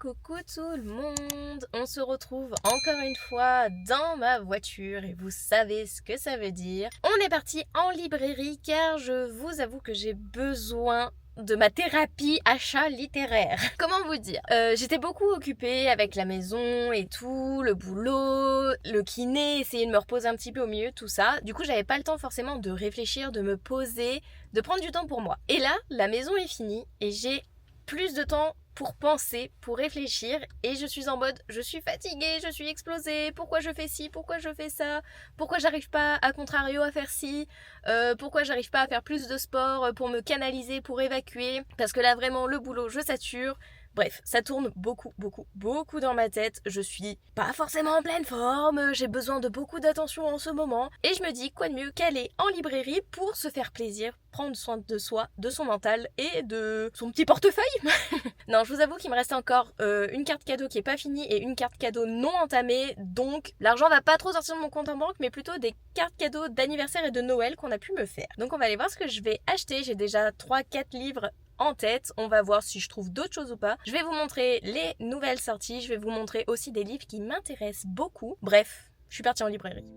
Coucou tout le monde, on se retrouve encore une fois dans ma voiture et vous savez ce que ça veut dire. On est parti en librairie car je vous avoue que j'ai besoin de ma thérapie achat littéraire. Comment vous dire, j'étais beaucoup occupée avec la maison et tout, le boulot, le kiné, essayer de me reposer un petit peu au milieu de tout ça. Du coup j'avais pas le temps forcément de réfléchir, de me poser, de prendre du temps pour moi. Et là, la maison est finie et j'ai plus de temps pour penser, pour réfléchir, et je suis en mode, je suis fatiguée, je suis explosée, pourquoi je fais ci, pourquoi je fais ça, pourquoi j'arrive pas à contrario à faire ci, pourquoi j'arrive pas à faire plus de sport pour me canaliser, pour évacuer, parce que là vraiment le boulot je sature. Bref, ça tourne beaucoup dans ma tête, je suis pas forcément en pleine forme, j'ai besoin de beaucoup d'attention en ce moment, et je me dis quoi de mieux qu'aller en librairie pour se faire plaisir, prendre soin de soi, de son mental et de son petit portefeuille. Non, je vous avoue qu'il me reste encore une carte cadeau qui est pas finie et une carte cadeau non entamée, donc l'argent va pas trop sortir de mon compte en banque, mais plutôt des cartes cadeaux d'anniversaire et de Noël qu'on a pu me faire. Donc on va aller voir ce que je vais acheter, j'ai déjà 3-4 livres en tête, on va voir si je trouve d'autres choses ou pas. Je vais vous montrer les nouvelles sorties, je vais vous montrer aussi des livres qui m'intéressent beaucoup. Bref, je suis partie en librairie.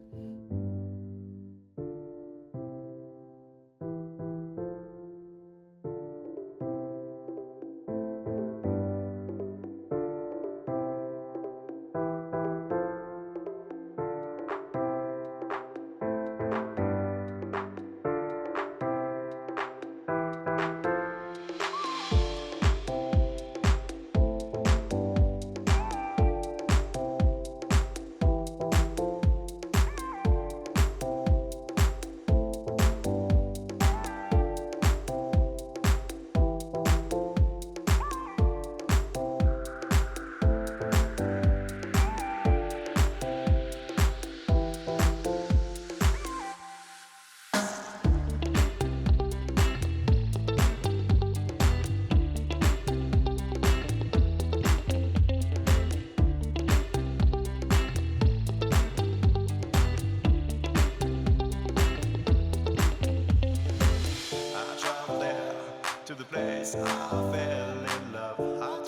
I fell in love, I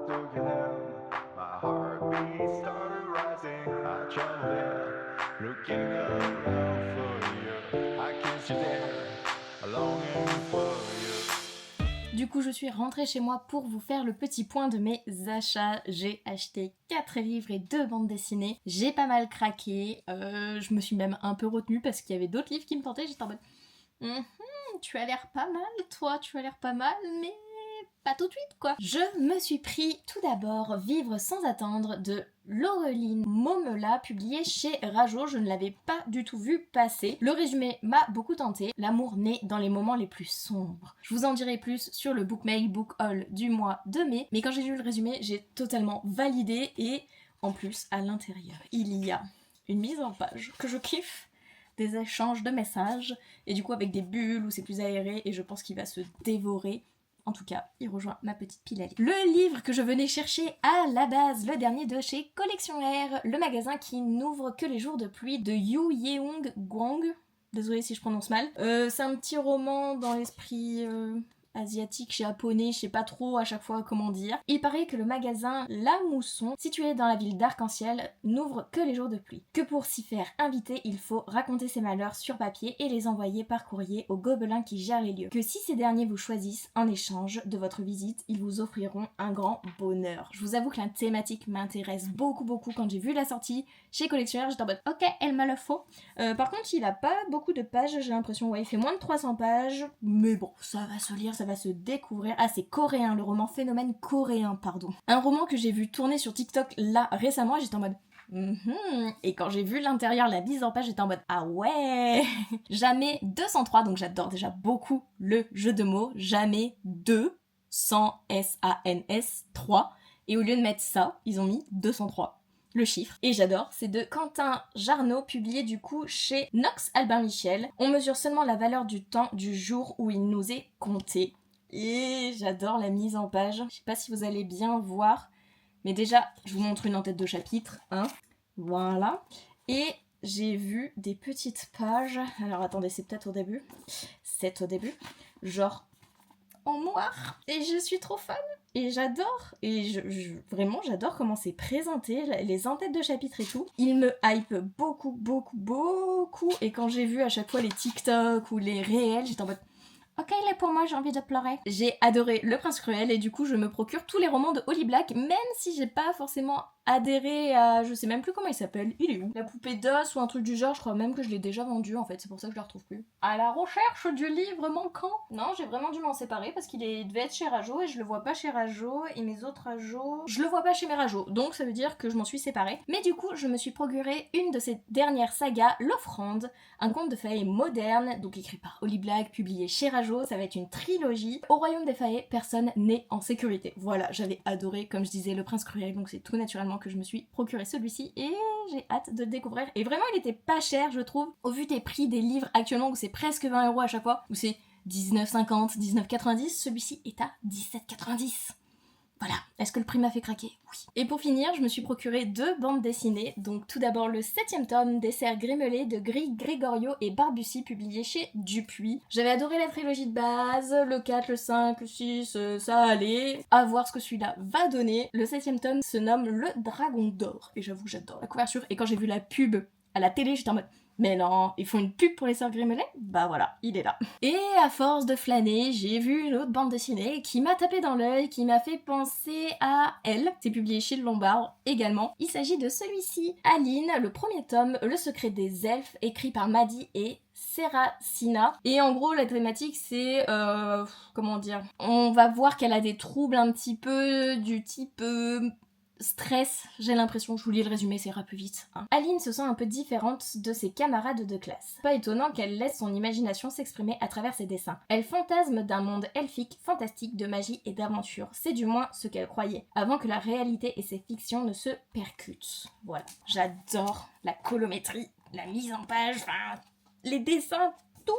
took you home, my heartbeat started rising. I traveled there, looking around for you. I kissed you there, longing for you. Du coup, je suis rentrée chez moi pour vous faire le petit point de mes achats. J'ai acheté 4 livres et 2 bandes dessinées. J'ai pas mal craqué. Je me suis même un peu retenue parce qu'il y avait d'autres livres qui me tentaient. J'étais en mode tu as l'air pas mal, toi, tu as l'air pas mal, mais pas tout de suite, quoi. Je me suis pris tout d'abord Vivre sans attendre de Laureline Momela, publié chez Rajo. Je ne l'avais pas du tout vu passer. Le résumé m'a beaucoup tenté. L'amour naît dans les moments les plus sombres. Je vous en dirai plus sur le Bookmail Book Haul du mois de mai, mais quand j'ai lu le résumé, j'ai totalement validé et en plus, à l'intérieur, il y a une mise en page que je kiffe, des échanges de messages, et du coup avec des bulles où c'est plus aéré, et je pense qu'il va se dévorer. En tout cas, il rejoint ma petite pile à livres. Le livre que je venais chercher à la base, le dernier de chez Collection R, le magasin qui n'ouvre que les jours de pluie de Yu Yeong Gwang. Désolée si je prononce mal. C'est un petit roman dans l'esprit asiatique, japonais, je sais pas trop à chaque fois comment dire. Il paraît que le magasin La Mousson, situé dans la ville d'Arc-en-Ciel, n'ouvre que les jours de pluie. Que pour s'y faire inviter, il faut raconter ses malheurs sur papier et les envoyer par courrier aux gobelins qui gèrent les lieux. Que si ces derniers vous choisissent en échange de votre visite, ils vous offriront un grand bonheur. Je vous avoue que la thématique m'intéresse beaucoup quand j'ai vu la sortie chez Collectionneur, j'étais en mode ok, elle me le faut. Par contre, il a pas beaucoup de pages, j'ai l'impression, ouais, il fait moins de 300 pages, mais bon, ça va se lire, ça va se découvrir. Ah, c'est coréen, le roman Phénomène coréen, pardon. Un roman que j'ai vu tourner sur TikTok là récemment, j'étais en mode et quand j'ai vu l'intérieur, la mise en page, j'étais en mode ah ouais. Jamais 203, donc j'adore déjà beaucoup le jeu de mots. Jamais 2 sans S-A-N-S 3. Et au lieu de mettre ça, ils ont mis 203. Le chiffre. Et j'adore, c'est de Quentin Jarnot, publié du coup chez Nox Albin Michel. On mesure seulement la valeur du temps du jour où il nous est compté. Et j'adore la mise en page. Je sais pas si vous allez bien voir, mais déjà, je vous montre une en tête de chapitre, hein. Voilà. Et j'ai vu des petites pages. Alors attendez, c'est peut-être au début. C'est au début. Genre en noir. Et je suis trop fan. Et j'adore. Et vraiment, j'adore comment c'est présenté, les en-têtes de chapitre et tout. Il me hype beaucoup. Et quand j'ai vu à chaque fois les TikTok ou les réels, j'étais en mode ok, il est pour moi, j'ai envie de pleurer. J'ai adoré Le Prince Cruel et du coup je me procure tous les romans de Holly Black, même si j'ai pas forcément adhéré à... je sais même plus comment il s'appelle. Il est où? La poupée d'os ou un truc du genre, je crois même que je l'ai déjà vendu en fait, c'est pour ça que je la retrouve plus. À la recherche du livre manquant. Non, j'ai vraiment dû m'en séparer parce qu'il devait être chez Rajo et je le vois pas chez Rajo et mes autres Rajo... je le vois pas chez mes Rajo, donc ça veut dire que je m'en suis séparée. Mais du coup, je me suis procuré une de ces dernières sagas, L'Offrande, un conte de fées moderne, donc écrit par Holly Black, publié chez Rajo. Ça va être une trilogie. Au royaume des Fae, personne n'est en sécurité. Voilà, j'avais adoré, comme je disais, Le Prince Cruel, donc c'est tout naturellement que je me suis procuré celui-ci et j'ai hâte de le découvrir. Et vraiment, il était pas cher, je trouve, au vu des prix des livres actuellement où c'est presque 20 € à chaque fois, où c'est 19,50, 19,90, celui-ci est à 17,90. Voilà, est-ce que le prix m'a fait craquer? Oui. Et pour finir, je me suis procuré 2 bandes dessinées. Donc tout d'abord le 7e tome des Serres Grémelées de Grégorio et Barbussy, publié chez Dupuis. J'avais adoré la trilogie de base, le 4, le 5, le 6, ça allait. À voir ce que celui-là va donner. Le 7e tome se nomme Le Dragon d'Or. Et j'avoue que j'adore la couverture. Et quand j'ai vu la pub à la télé, j'étais en mode... mais non, ils font une pub pour les Sœurs Grémelais? Bah voilà, il est là. Et à force de flâner, j'ai vu une autre bande dessinée qui m'a tapé dans l'œil, qui m'a fait penser à Elle. C'est publié chez le Lombard également. Il s'agit de celui-ci, Aline, le premier tome, Le secret des elfes, écrit par Maddy et Seracina. Et en gros, la thématique, c'est... comment dire? On va voir qu'elle a des troubles un petit peu du type... stress, j'ai l'impression, je vous lis le résumé, ça ira plus vite. Hein. Aline se sent un peu différente de ses camarades de classe. Pas étonnant qu'elle laisse son imagination s'exprimer à travers ses dessins. Elle fantasme d'un monde elfique, fantastique, de magie et d'aventure. C'est du moins ce qu'elle croyait, avant que la réalité et ses fictions ne se percutent. Voilà. J'adore la colométrie, la mise en page, enfin, les dessins, tout.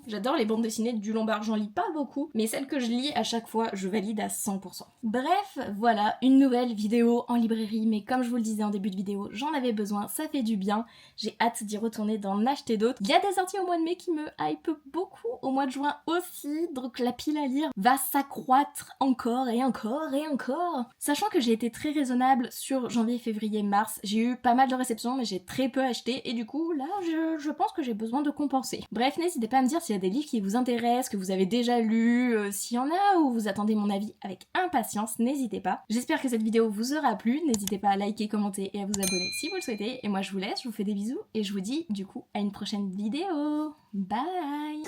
J'adore les bandes dessinées du Lombard, j'en lis pas beaucoup, mais celles que je lis à chaque fois, je valide à 100%. Bref, voilà, une nouvelle vidéo en librairie, mais comme je vous le disais en début de vidéo, j'en avais besoin, ça fait du bien, j'ai hâte d'y retourner, d'en acheter d'autres. Il y a des sorties au mois de mai qui me hype beaucoup, au mois de juin aussi, donc la pile à lire va s'accroître encore et encore et encore. Sachant que j'ai été très raisonnable sur janvier, février, mars, j'ai eu pas mal de réceptions, mais j'ai très peu acheté, et du coup, là, je pense que j'ai besoin de compenser. Bref, n'hésitez pas à me dire s'il y a des livres qui vous intéressent, que vous avez déjà lus, s'il y en a ou vous attendez mon avis avec impatience, n'hésitez pas. J'espère que cette vidéo vous aura plu, n'hésitez pas à liker, commenter et à vous abonner si vous le souhaitez. Et moi je vous laisse, je vous fais des bisous et je vous dis du coup à une prochaine vidéo. Bye!